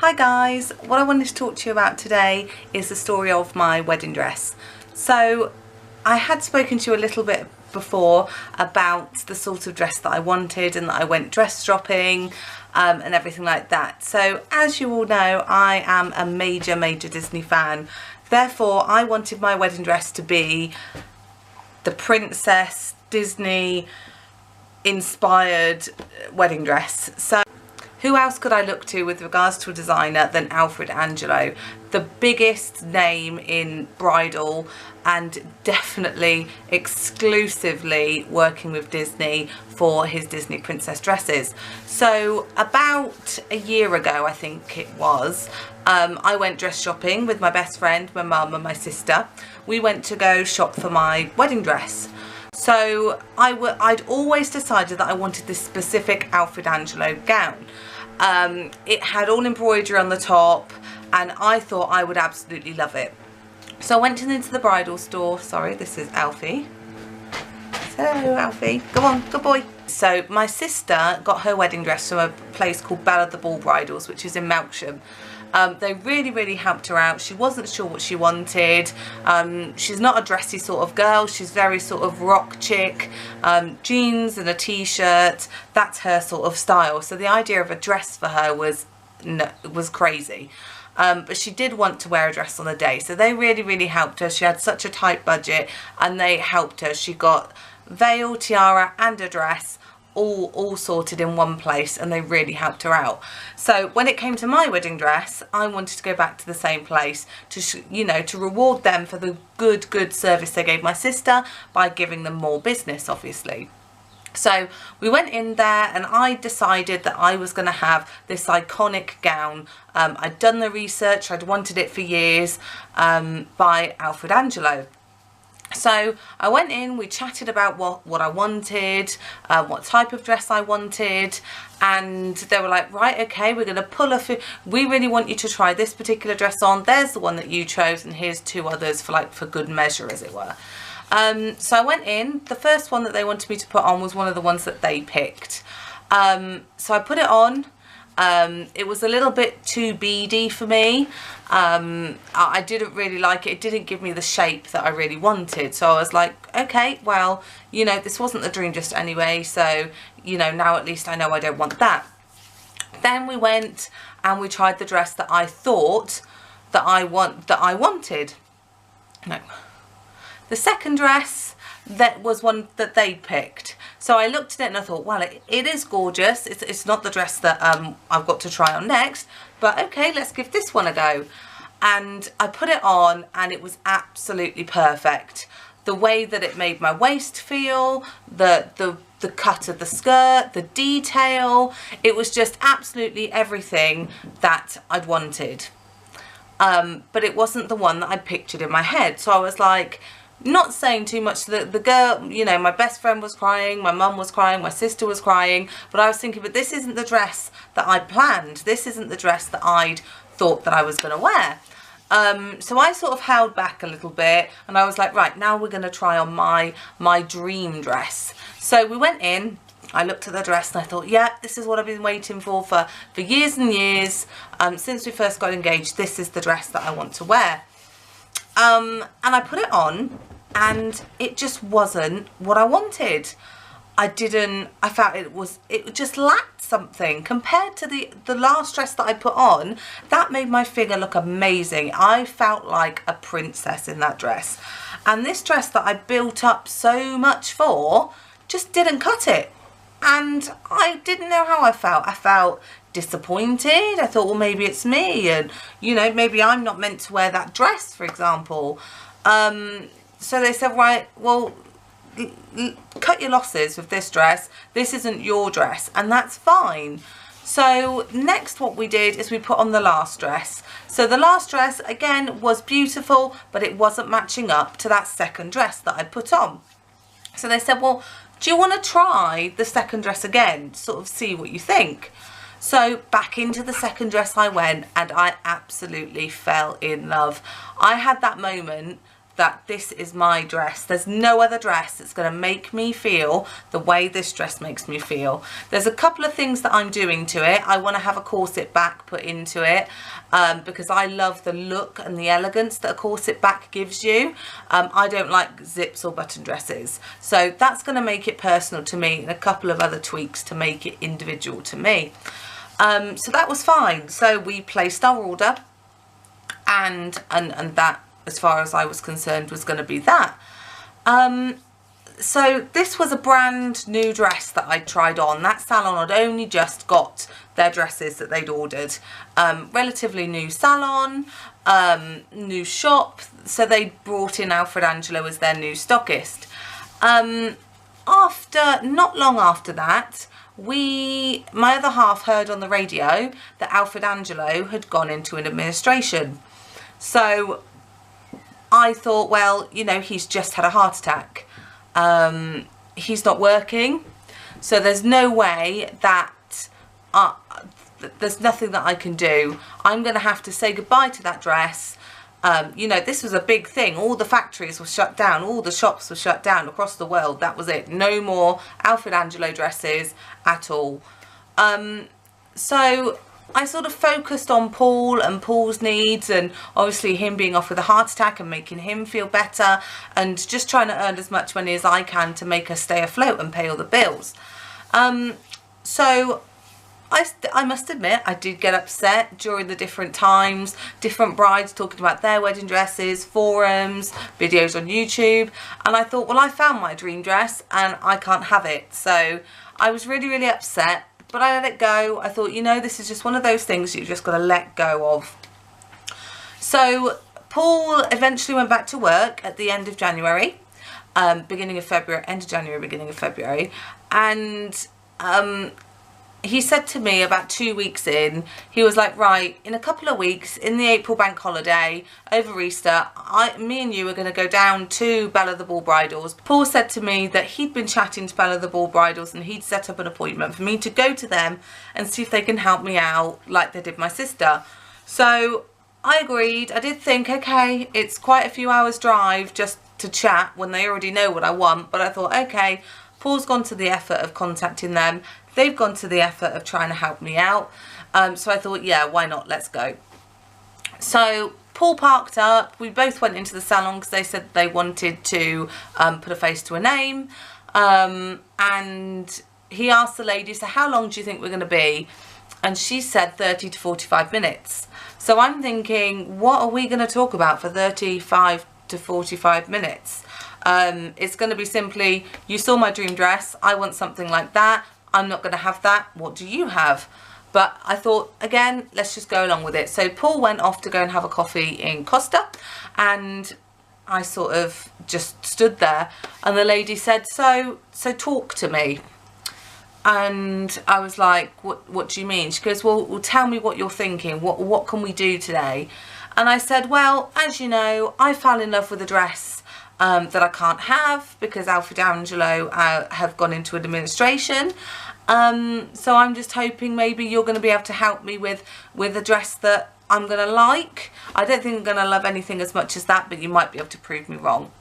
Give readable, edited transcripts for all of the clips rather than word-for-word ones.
Hi guys, what I wanted to talk to you about today is the story of my wedding dress. So I had spoken to you a little bit before about the sort of dress that I wanted and that I went dress shopping and everything like that. So as you all know, I am a major Disney fan. Therefore, I wanted my wedding dress to be the princess Disney inspired wedding dress. So who else could I look to with regards to a designer than Alfred Angelo, the biggest name in bridal and definitely exclusively working with Disney for his Disney princess dresses. So about a year ago, I think it was, I went dress shopping with my best friend, my mum and my sister. We went to go shop for my wedding dress. So I'd always decided that I wanted this specific Alfred Angelo gown. It had all embroidery on the top and I thought I would absolutely love it. So I went into the bridal store. Sorry, this is Alfie. Hello Alfie, come on, good boy. So my sister got her wedding dress from a place called Bella the Ball Bridals, which is in Melksham. They really helped her out. She wasn't sure what she wanted. She's not a dressy sort of girl. She's very sort of rock chick, jeans and a t-shirt. That's her sort of style. So the idea of a dress for her was crazy. But she did want to wear a dress on the day. So they really helped her. She had such a tight budget and they helped her. She got veil, tiara and a dress all sorted in one place, and they really helped her out. So when it came to my wedding dress, I wanted to go back to the same place to to reward them for the good service they gave my sister by giving them more business, obviously. So we went in there and I decided that I was going to have this iconic gown. I'd done the research, I'd wanted it for years, by Alfred Angelo. So I went in, we chatted about what I wanted, what type of dress I wanted, and they were like, right, okay, we're going to pull we really want you to try this particular dress on. There's the one that you chose and here's two others for good measure, as it were. So I went in. The first one that they wanted me to put on was one of the ones that they picked. So I put it on. It was a little bit too beady for me. I didn't really like it. It didn't give me the shape that I really wanted. So I was like, okay, well, this wasn't the dream just anyway. So, now at least I know I don't want that. Then we went and we tried the dress that I thought that I wanted. No. The second dress, that was one that they picked. So I looked at it and I thought, well, it is gorgeous. It's not the dress that I've got to try on next, but okay, let's give this one a go. And I put it on and it was absolutely perfect. The way that it made my waist feel, the cut of the skirt, the detail, it was just absolutely everything that I'd wanted. But it wasn't the one that I pictured in my head. So I was like, not saying too much. The girl, my best friend was crying, my mum was crying, my sister was crying, but I was thinking, but this isn't the dress that I planned. This isn't the dress that I'd thought that I was going to wear. So I sort of held back a little bit and I was like, right, now we're going to try on my dream dress. So we went in, I looked at the dress and I thought, yeah, this is what I've been waiting for years and years. Since we first got engaged, this is the dress that I want to wear. And I put it on and it just wasn't what I wanted. I felt it just lacked something compared to the last dress that I put on. That made my figure look amazing. I felt like a princess in that dress. And this dress that I built up so much for just didn't cut it. And I didn't know how I felt. I felt disappointed. I thought, well, maybe it's me, and maybe I'm not meant to wear that dress, for example. So they said, right, well, cut your losses with this dress. This isn't your dress, and that's fine. So next what we did is we put on the last dress. So the last dress, again, was beautiful, but it wasn't matching up to that second dress that I put on. So they said, well, do you want to try the second dress again, sort of see what you think? So back into the second dress I went and I absolutely fell in love. I had that moment that this is my dress. There's no other dress that's going to make me feel the way this dress makes me feel. There's a couple of things that I'm doing to it. I want to have a corset back put into it because I love the look and the elegance that a corset back gives you. I don't like zips or button dresses, so that's going to make it personal to me, and a couple of other tweaks to make it individual to me. So that was fine. So we placed our order, and that, as far as I was concerned, was going to be that. So this was a brand new dress that I tried on. That salon had only just got their dresses that they'd ordered. Relatively new salon, new shop, so they brought in Alfred Angelo as their new stockist. Not long after that, my other half heard on the radio that Alfred Angelo had gone into an administration. So I thought, well, you know, he's just had a heart attack. He's not working, so there's no way that there's nothing that I can do. I'm going to have to say goodbye to that dress. You know, this was a big thing. All the factories were shut down. All the shops were shut down across the world. That was it. No more Alfred Angelo dresses at all. So I sort of focused on Paul and Paul's needs, and obviously him being off with a heart attack and making him feel better, and just trying to earn as much money as I can to make us stay afloat and pay all the bills. So I must admit, I did get upset during the different times, different brides talking about their wedding dresses, forums, videos on YouTube, and I thought, well, I found my dream dress and I can't have it. So I was really, really upset. But I let it go. I thought, you know, this is just one of those things you've just got to let go of. So Paul eventually went back to work at the end of January, beginning of February, end of January, beginning of February. And he said to me about 2 weeks in, he was like, right, in a couple of weeks, in the April bank holiday, over Easter, me and you are going to go down to Bella the Ball Bridals. Paul said to me that he'd been chatting to Bella the Ball Bridals and he'd set up an appointment for me to go to them and see if they can help me out like they did my sister. So I agreed. I did think, okay, it's quite a few hours drive just to chat when they already know what I want, but I thought, okay, Paul's gone to the effort of contacting them. They've gone to the effort of trying to help me out. So I thought, yeah, why not? Let's go. So Paul parked up. We both went into the salon because they said they wanted to put a face to a name. And he asked the lady, so how long do you think we're going to be? And she said 30 to 45 minutes. So I'm thinking, what are we going to talk about for 35 to 45 minutes? It's going to be simply, you saw my dream dress. I want something like that. I'm not going to have that. What do you have? But I thought, again, let's just go along with it. So Paul went off to go and have a coffee in Costa, and I sort of just stood there, and the lady said, so talk to me. And I was like, what do you mean? She goes, well, tell me what you're thinking. What can we do today? And I said, well, as you know, I fell in love with a dress that I can't have because Alfred Angelo have gone into administration. So I'm just hoping maybe you're going to be able to help me with a dress that I'm going to like. I don't think I'm going to love anything as much as that, but you might be able to prove me wrong.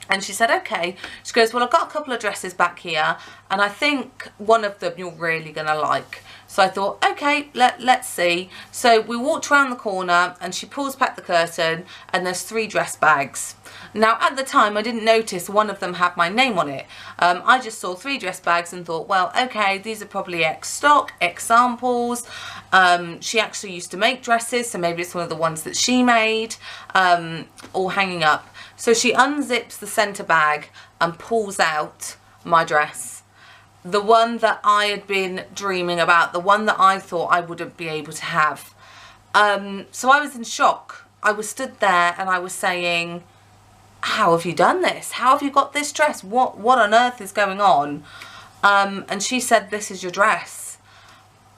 And she said, okay. She goes, well, I've got a couple of dresses back here, and I think one of them you're really going to like. So I thought, okay, let's see. So we walked around the corner, and she pulls back the curtain, and there's 3 dress bags. Now, at the time, I didn't notice one of them had my name on it. I just saw 3 dress bags and thought, well, okay, these are probably ex-stock, ex-samples. She actually used to make dresses, so maybe it's one of the ones that she made, all hanging up. So she unzips the centre bag and pulls out my dress. The one that I had been dreaming about, the one that I thought I wouldn't be able to have. So I was in shock. I was stood there and I was saying, how have you done this? How have you got this dress? What on earth is going on? And she said, this is your dress.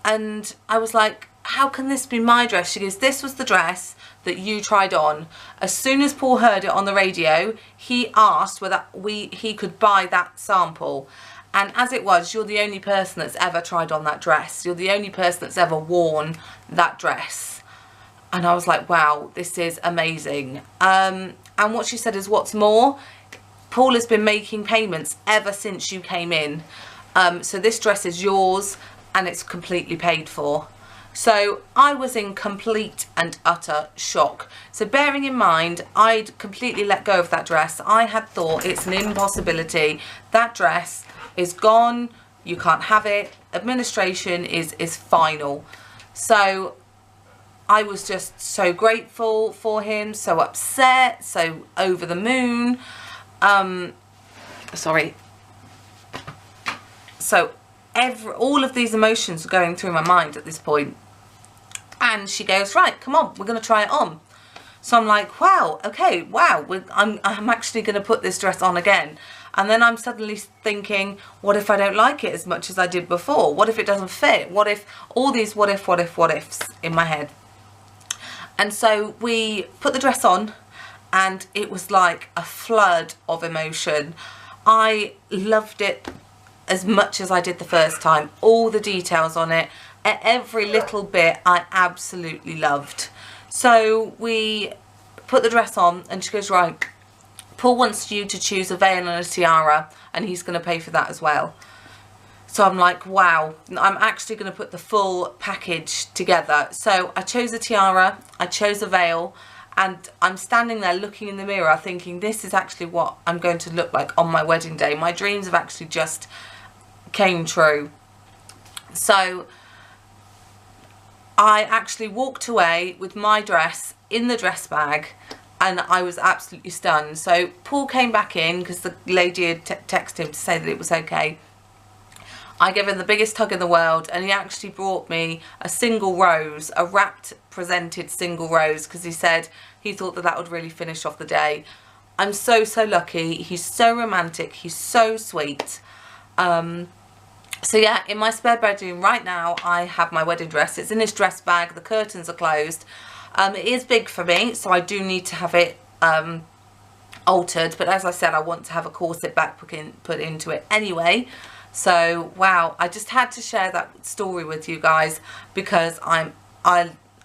And I was like, how can this be my dress? She goes, this was the dress that you tried on. As soon as Paul heard it on the radio, he asked whether he could buy that sample. And as it was, you're the only person that's ever tried on that dress. You're the only person that's ever worn that dress. And I was like, wow, this is amazing. And what she said is, what's more, Paul has been making payments ever since you came in. So this dress is yours and it's completely paid for. So I was in complete and utter shock. So bearing in mind, I'd completely let go of that dress. I had thought it's an impossibility. That dress is gone. You can't have it. Administration is final. So I was just so grateful for him, so upset, so over the moon. So all of these emotions are going through my mind at this point. And she goes, right, come on, we're going to try it on. So I'm like, wow, okay, wow, I'm actually going to put this dress on again. And then I'm suddenly thinking, what if I don't like it as much as I did before? What if it doesn't fit? What if, all these what ifs in my head. And so we put the dress on and it was like a flood of emotion. I loved it as much as I did the first time. All the details on it, every little bit I absolutely loved. So we put the dress on and she goes, right, Paul wants you to choose a veil and a tiara and he's going to pay for that as well. So I'm like, wow, I'm actually going to put the full package together. So I chose a tiara, I chose a veil, and I'm standing there looking in the mirror thinking, this is actually what I'm going to look like on my wedding day. My dreams have actually just came true. So I actually walked away with my dress in the dress bag and I was absolutely stunned. So Paul came back in because the lady had texted him to say that it was okay. I gave him the biggest hug in the world and he actually brought me a single rose, a wrapped presented single rose, because he said he thought that that would really finish off the day. I'm so lucky. He's so romantic. He's so sweet. So yeah, in my spare bedroom right now, I have my wedding dress. It's in this dress bag. The curtains are closed. It is big for me, so I do need to have it altered. But as I said, I want to have a corset back put into it anyway. So wow, I just had to share that story with you guys because I'm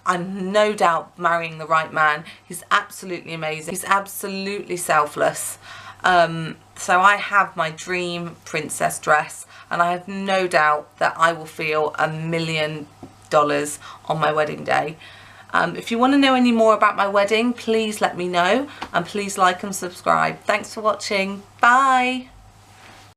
no doubt marrying the right man. He's absolutely amazing. He's absolutely selfless. So I have my dream princess dress and I have no doubt that I will feel $1 million on my wedding day. If you want to know any more about my wedding, please let me know and please like and subscribe. Thanks for watching. Bye.